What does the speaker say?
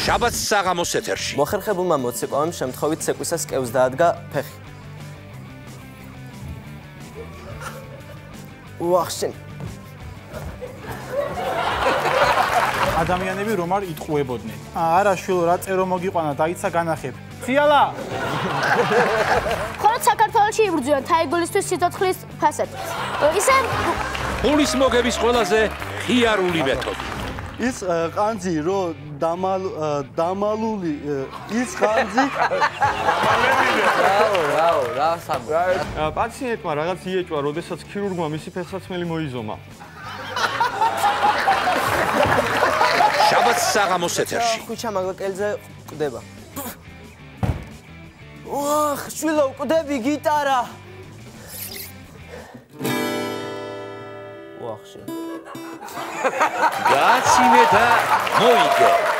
შაბათს საღამოს ეთერში. მოხერხებულმა მოცეკვავემ შემთხვევით ცეკვისას კევს დაადგა ფეხი. უახშენ. ადამიანები რომ არ იტყუებოდნენ. არა შვილო, რა წერო მოგიყვანა, დაიცა განახებ. ციალა! ხოლო საქართველოში იბრძვიან თაიგულისთვის სიცოცხლის ფასად. ისე ფულის მოგების ყველაზე ხიარული მეთოდი. ის ყანძი რო დამალული ის ყანძი რა საბა. პაციენტმა რაღაც იეჭვა, როდესაც ქირურგმა მისი ფეხსაცმელი მოიზომა. შაბათს საღამოს ეთერში. ხუჩა მაგაკელზე ყდება. ვახ, შვილო, ყდები გიტარა. გააცინე და მოიგე.